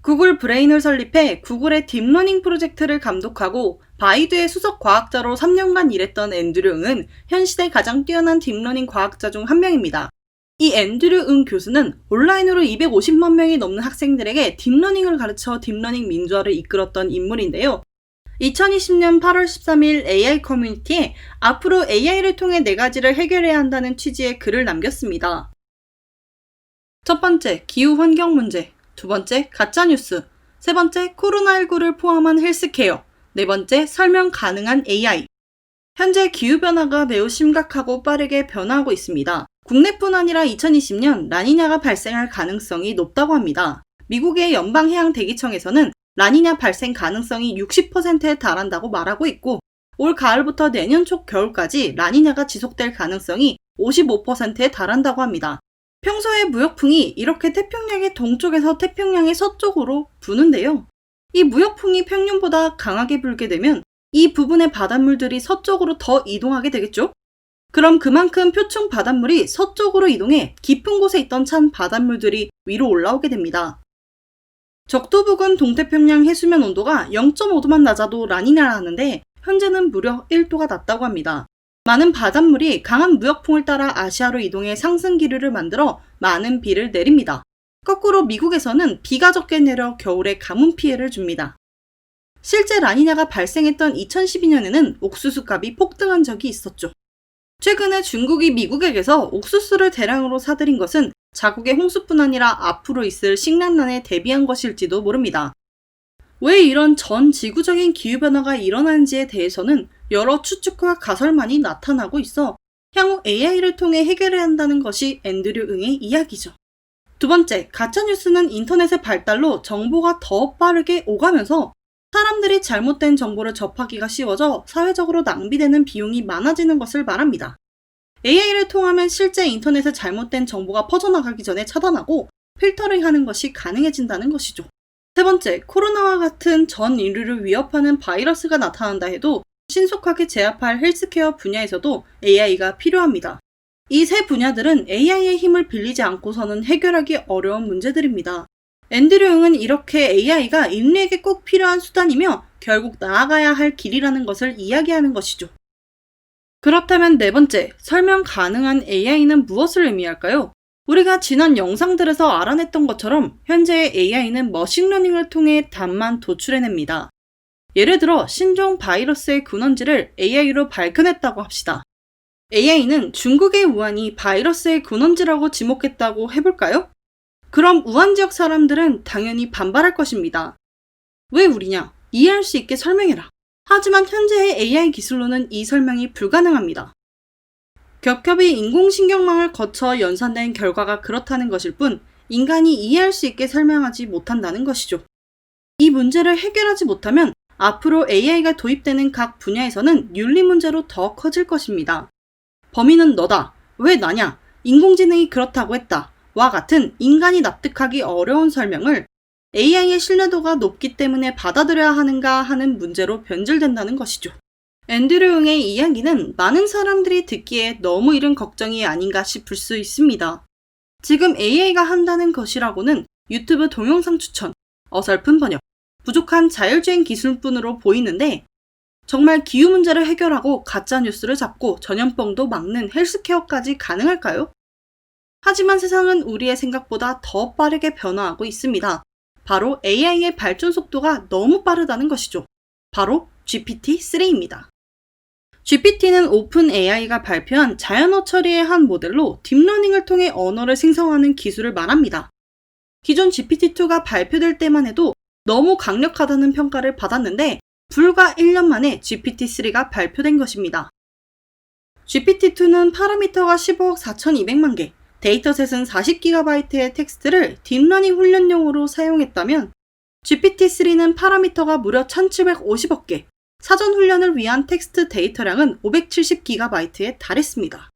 구글 브레인을 설립해 구글의 딥러닝 프로젝트를 감독하고 바이두의 수석 과학자로 3년간 일했던 앤드류 응은 현 시대 가장 뛰어난 딥러닝 과학자 중 한 명입니다. 이 앤드류 응 교수는 온라인으로 250만 명이 넘는 학생들에게 딥러닝을 가르쳐 딥러닝 민주화를 이끌었던 인물인데요. 2020년 8월 13일 AI 커뮤니티에 앞으로 AI를 통해 4가지를 해결해야 한다는 취지의 글을 남겼습니다. 첫 번째, 기후 환경 문제. 두 번째, 가짜뉴스. 세 번째, 코로나19를 포함한 헬스케어. 네 번째, 설명 가능한 AI. 현재 기후변화가 매우 심각하고 빠르게 변화하고 있습니다. 국내뿐 아니라 2020년 라니냐가 발생할 가능성이 높다고 합니다. 미국의 연방해양대기청에서는 라니냐 발생 가능성이 60%에 달한다고 말하고 있고, 올 가을부터 내년 초 겨울까지 라니냐가 지속될 가능성이 55%에 달한다고 합니다. 평소에 무역풍이 이렇게 태평양의 동쪽에서 태평양의 서쪽으로 부는데요. 이 무역풍이 평년보다 강하게 불게 되면 이 부분의 바닷물들이 서쪽으로 더 이동하게 되겠죠? 그럼 그만큼 표층 바닷물이 서쪽으로 이동해 깊은 곳에 있던 찬 바닷물들이 위로 올라오게 됩니다. 적도 부근 동태평양 해수면 온도가 0.5도만 낮아도 라니냐라 하는데 현재는 무려 1도가 낮다고 합니다. 많은 바닷물이 강한 무역풍을 따라 아시아로 이동해 상승 기류를 만들어 많은 비를 내립니다. 거꾸로 미국에서는 비가 적게 내려 겨울에 가뭄 피해를 줍니다. 실제 라니냐가 발생했던 2012년에는 옥수수 값이 폭등한 적이 있었죠. 최근에 중국이 미국에게서 옥수수를 대량으로 사들인 것은 자국의 홍수뿐 아니라 앞으로 있을 식량난에 대비한 것일지도 모릅니다. 왜 이런 전 지구적인 기후변화가 일어나는지에 대해서는 여러 추측과 가설만이 나타나고 있어 향후 AI를 통해 해결해야 한다는 것이 앤드류 응의 이야기죠. 두 번째, 가짜뉴스는 인터넷의 발달로 정보가 더 빠르게 오가면서 사람들이 잘못된 정보를 접하기가 쉬워져 사회적으로 낭비되는 비용이 많아지는 것을 말합니다. AI를 통하면 실제 인터넷에 잘못된 정보가 퍼져나가기 전에 차단하고 필터링하는 것이 가능해진다는 것이죠. 세 번째, 코로나와 같은 전 인류를 위협하는 바이러스가 나타난다 해도 신속하게 제압할 헬스케어 분야에서도 AI가 필요합니다. 이 세 분야들은 AI의 힘을 빌리지 않고서는 해결하기 어려운 문제들입니다. 앤드류 응은 이렇게 AI가 인류에게 꼭 필요한 수단이며 결국 나아가야 할 길이라는 것을 이야기하는 것이죠. 그렇다면 네 번째, 설명 가능한 AI는 무엇을 의미할까요? 우리가 지난 영상들에서 알아냈던 것처럼 현재의 AI는 머신러닝을 통해 답만 도출해냅니다. 예를 들어 신종 바이러스의 근원지를 AI로 밝혀냈다고 합시다. AI는 중국의 우한이 바이러스의 근원지라고 지목했다고 해볼까요? 그럼 우한 지역 사람들은 당연히 반발할 것입니다. 왜 우리냐? 이해할 수 있게 설명해라. 하지만 현재의 AI 기술로는 이 설명이 불가능합니다. 겹겹이 인공신경망을 거쳐 연산된 결과가 그렇다는 것일 뿐 인간이 이해할 수 있게 설명하지 못한다는 것이죠. 이 문제를 해결하지 못하면 앞으로 AI가 도입되는 각 분야에서는 윤리 문제로 더 커질 것입니다. 범인은 너다. 왜 나냐? 인공지능이 그렇다고 했다. 와 같은 인간이 납득하기 어려운 설명을 AI의 신뢰도가 높기 때문에 받아들여야 하는가 하는 문제로 변질된다는 것이죠. 앤드류 응의 이야기는 많은 사람들이 듣기에 너무 이른 걱정이 아닌가 싶을 수 있습니다. 지금 AI가 한다는 것이라고는 유튜브 동영상 추천, 어설픈 번역, 부족한 자율주행 기술뿐으로 보이는데 정말 기후 문제를 해결하고 가짜뉴스를 잡고 전염병도 막는 헬스케어까지 가능할까요? 하지만 세상은 우리의 생각보다 더 빠르게 변화하고 있습니다. 바로 AI의 발전 속도가 너무 빠르다는 것이죠. 바로 GPT-3입니다. GPT는 오픈 AI가 발표한 자연어 처리의 한 모델로 딥러닝을 통해 언어를 생성하는 기술을 말합니다. 기존 GPT-2가 발표될 때만 해도 너무 강력하다는 평가를 받았는데 불과 1년 만에 GPT-3가 발표된 것입니다. GPT-2는 파라미터가 15억 4,200만 개, 데이터셋은 40GB의 텍스트를 딥러닝 훈련용으로 사용했다면 GPT-3는 파라미터가 무려 1,750억 개, 사전 훈련을 위한 텍스트 데이터량은 570GB에 달했습니다.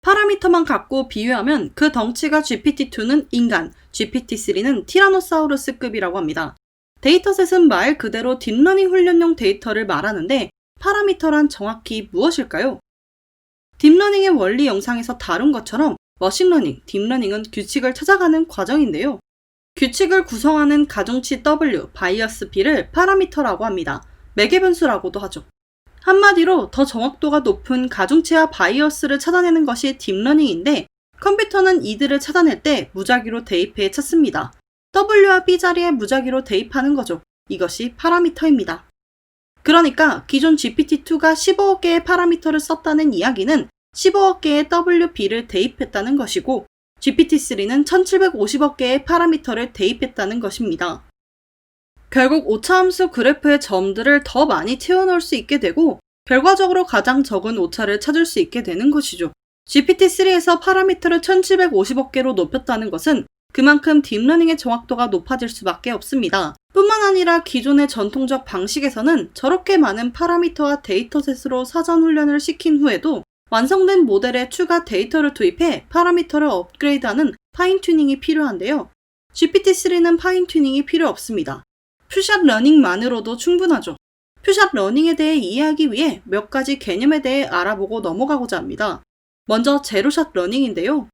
파라미터만 갖고 비유하면 그 덩치가 GPT-2는 인간, GPT-3는 티라노사우루스급이라고 합니다. 데이터셋은 말 그대로 딥러닝 훈련용 데이터를 말하는데 파라미터란 정확히 무엇일까요? 딥러닝의 원리 영상에서 다룬 것처럼 머신러닝, 딥러닝은 규칙을 찾아가는 과정인데요. 규칙을 구성하는 가중치 W, 바이어스 B를 파라미터라고 합니다. 매개 변수라고도 하죠. 한마디로 더 정확도가 높은 가중치와 바이어스를 찾아내는 것이 딥러닝인데 컴퓨터는 이들을 찾아낼 때 무작위로 대입해 찾습니다. W와 B 자리에 무작위로 대입하는 거죠. 이것이 파라미터입니다. 그러니까 기존 GPT-2가 15억 개의 파라미터를 썼다는 이야기는 15억 개의 W, B를 대입했다는 것이고 GPT-3는 1750억 개의 파라미터를 대입했다는 것입니다. 결국 오차함수 그래프의 점들을 더 많이 채워넣을 수 있게 되고 결과적으로 가장 적은 오차를 찾을 수 있게 되는 것이죠. GPT-3에서 파라미터를 1750억 개로 높였다는 것은 그만큼 딥러닝의 정확도가 높아질 수밖에 없습니다. 뿐만 아니라 기존의 전통적 방식에서는 저렇게 많은 파라미터와 데이터셋으로 사전 훈련을 시킨 후에도 완성된 모델에 추가 데이터를 투입해 파라미터를 업그레이드하는 파인튜닝이 필요한데요. GPT-3는 파인튜닝이 필요 없습니다. 퓨샷 러닝만으로도 충분하죠. 퓨샷 러닝에 대해 이해하기 위해 몇 가지 개념에 대해 알아보고 넘어가고자 합니다. 먼저 제로샷 러닝인데요.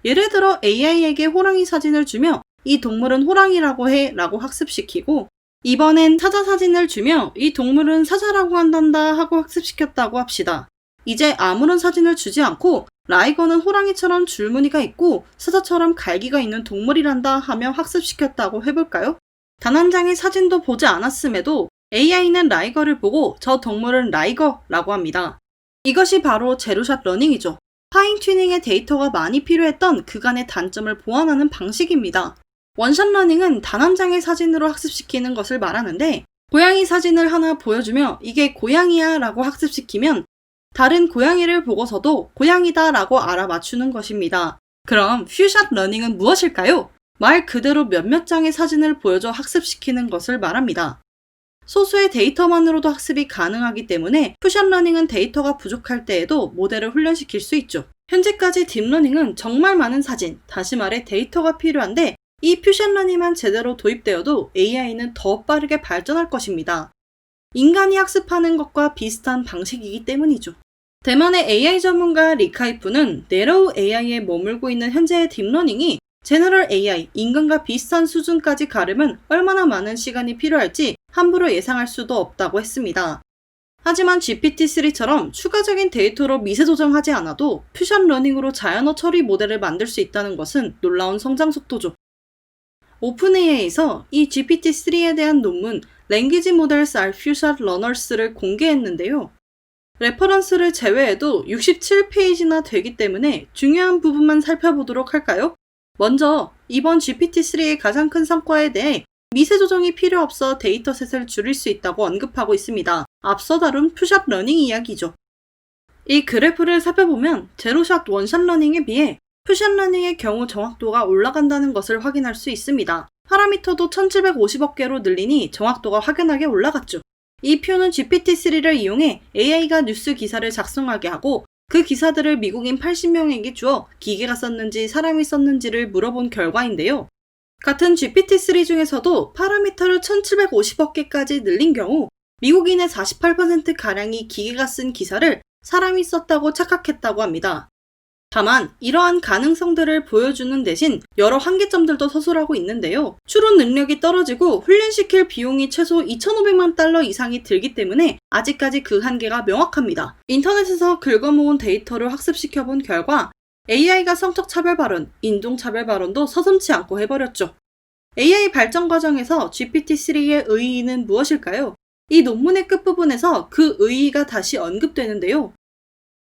예를 들어 AI에게 호랑이 사진을 주며 이 동물은 호랑이라고 해 라고 학습시키고 이번엔 사자 사진을 주며 이 동물은 사자라고 한단다 하고 학습시켰다고 합시다. 이제 아무런 사진을 주지 않고 라이거는 호랑이처럼 줄무늬가 있고 사자처럼 갈기가 있는 동물이란다 하며 학습시켰다고 해볼까요? 단 한 장의 사진도 보지 않았음에도 AI는 라이거를 보고 저 동물은 라이거라고 합니다. 이것이 바로 제로샷 러닝이죠. 파인튜닝의 데이터가 많이 필요했던 그간의 단점을 보완하는 방식입니다. 원샷 러닝은 단 한 장의 사진으로 학습시키는 것을 말하는데 고양이 사진을 하나 보여주며 이게 고양이야 라고 학습시키면 다른 고양이를 보고서도 고양이다 라고 알아맞추는 것입니다. 그럼 퓨샷 러닝은 무엇일까요? 말 그대로 몇몇 장의 사진을 보여줘 학습시키는 것을 말합니다. 소수의 데이터만으로도 학습이 가능하기 때문에 퓨샷 러닝은 데이터가 부족할 때에도 모델을 훈련시킬 수 있죠. 현재까지 딥러닝은 정말 많은 사진, 다시 말해 데이터가 필요한데 이 퓨샷 러닝만 제대로 도입되어도 AI는 더 빠르게 발전할 것입니다. 인간이 학습하는 것과 비슷한 방식이기 때문이죠. 대만의 AI 전문가 리카이프는 네로우 AI에 머물고 있는 현재의 딥러닝이 제너럴 AI, 인간과 비슷한 수준까지 가려면 얼마나 많은 시간이 필요할지 함부로 예상할 수도 없다고 했습니다. 하지만 GPT-3처럼 추가적인 데이터로 미세 조정하지 않아도 퓨샷 러닝으로 자연어 처리 모델을 만들 수 있다는 것은 놀라운 성장 속도죠. 오픈AI에서 이 GPT-3에 대한 논문 Language Models are Future Learners를 공개했는데요. 레퍼런스를 제외해도 67페이지나 되기 때문에 중요한 부분만 살펴보도록 할까요? 먼저 이번 GPT-3의 가장 큰 성과에 대해 미세 조정이 필요 없어 데이터셋을 줄일 수 있다고 언급하고 있습니다. 앞서 다룬 퓨샷 러닝 이야기죠. 이 그래프를 살펴보면 제로샷 원샷 러닝에 비해 퓨샷 러닝의 경우 정확도가 올라간다는 것을 확인할 수 있습니다. 파라미터도 1750억 개로 늘리니 정확도가 확연하게 올라갔죠. 이 표는 GPT-3를 이용해 AI가 뉴스 기사를 작성하게 하고 그 기사들을 미국인 80명에게 주어 기계가 썼는지 사람이 썼는지를 물어본 결과인데요. 같은 GPT-3 중에서도 파라미터를 1750억 개까지 늘린 경우 미국인의 48%가량이 기계가 쓴 기사를 사람이 썼다고 착각했다고 합니다. 다만 이러한 가능성들을 보여주는 대신 여러 한계점들도 서술하고 있는데요. 추론 능력이 떨어지고 훈련시킬 비용이 최소 2,500만 달러 이상이 들기 때문에 아직까지 그 한계가 명확합니다. 인터넷에서 긁어모은 데이터를 학습시켜본 결과 AI가 성적 차별 발언, 인종 차별 발언도 서슴지 않고 해버렸죠. AI 발전 과정에서 GPT-3의 의의는 무엇일까요? 이 논문의 끝부분에서 그 의의가 다시 언급되는데요.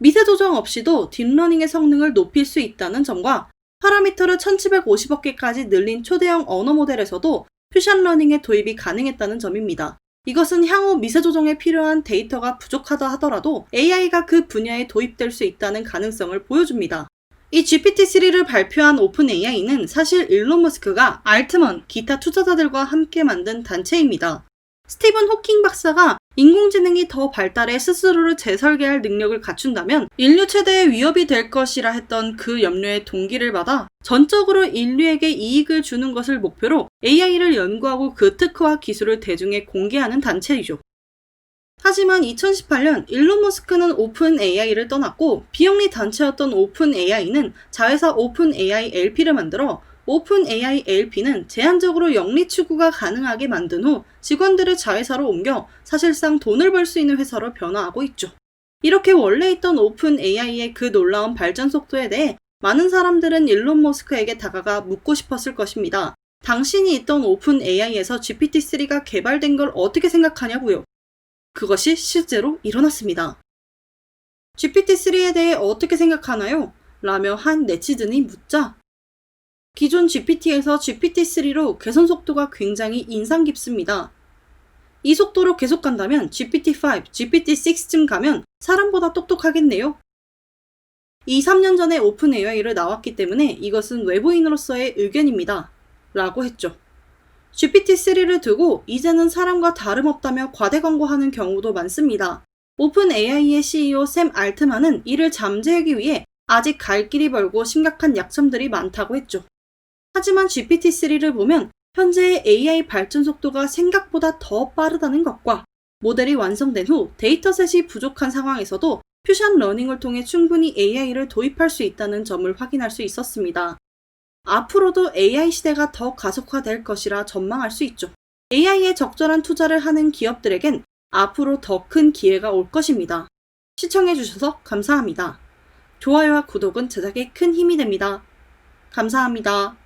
미세 조정 없이도 딥러닝의 성능을 높일 수 있다는 점과 파라미터를 1750억 개까지 늘린 초대형 언어 모델에서도 퓨샷 러닝의 도입이 가능했다는 점입니다. 이것은 향후 미세 조정에 필요한 데이터가 부족하다 하더라도 AI가 그 분야에 도입될 수 있다는 가능성을 보여줍니다. 이 GPT-3를 발표한 오픈AI는 사실 일론 머스크가 알트먼, 기타 투자자들과 함께 만든 단체입니다. 스티븐 호킹 박사가 인공지능이 더 발달해 스스로를 재설계할 능력을 갖춘다면 인류 최대의 위협이 될 것이라 했던 그 염려의 동기를 받아 전적으로 인류에게 이익을 주는 것을 목표로 AI를 연구하고 그 특허와 기술을 대중에 공개하는 단체이죠. 하지만 2018년 일론 머스크는 오픈 AI를 떠났고 비영리 단체였던 오픈 AI는 자회사 오픈 AI LP를 만들어 오픈 AI ALP는 제한적으로 영리 추구가 가능하게 만든 후 직원들을 자회사로 옮겨 사실상 돈을 벌 수 있는 회사로 변화하고 있죠. 이렇게 원래 있던 오픈 AI의 그 놀라운 발전 속도에 대해 많은 사람들은 일론 머스크에게 다가가 묻고 싶었을 것입니다. 당신이 있던 오픈 AI에서 GPT-3가 개발된 걸 어떻게 생각하냐고요. 그것이 실제로 일어났습니다. GPT-3에 대해 어떻게 생각하나요? 라며 한 네티즌이 묻자 기존 GPT에서 GPT-3로 개선 속도가 굉장히 인상 깊습니다. 이 속도로 계속 간다면 GPT-5, GPT-6쯤 가면 사람보다 똑똑하겠네요. 2, 3년 전에 오픈 AI를 나왔기 때문에 이것은 외부인으로서의 의견입니다. 라고 했죠. GPT-3를 두고 이제는 사람과 다름없다며 과대 광고하는 경우도 많습니다. 오픈 AI의 CEO 샘 알트만은 이를 잠재우기 위해 아직 갈 길이 멀고 심각한 약점들이 많다고 했죠. 하지만 GPT-3를 보면 현재의 AI 발전 속도가 생각보다 더 빠르다는 것과 모델이 완성된 후 데이터셋이 부족한 상황에서도 퓨전 러닝을 통해 충분히 AI를 도입할 수 있다는 점을 확인할 수 있었습니다. 앞으로도 AI 시대가 더 가속화될 것이라 전망할 수 있죠. AI에 적절한 투자를 하는 기업들에겐 앞으로 더 큰 기회가 올 것입니다. 시청해주셔서 감사합니다. 좋아요와 구독은 제작에 큰 힘이 됩니다. 감사합니다.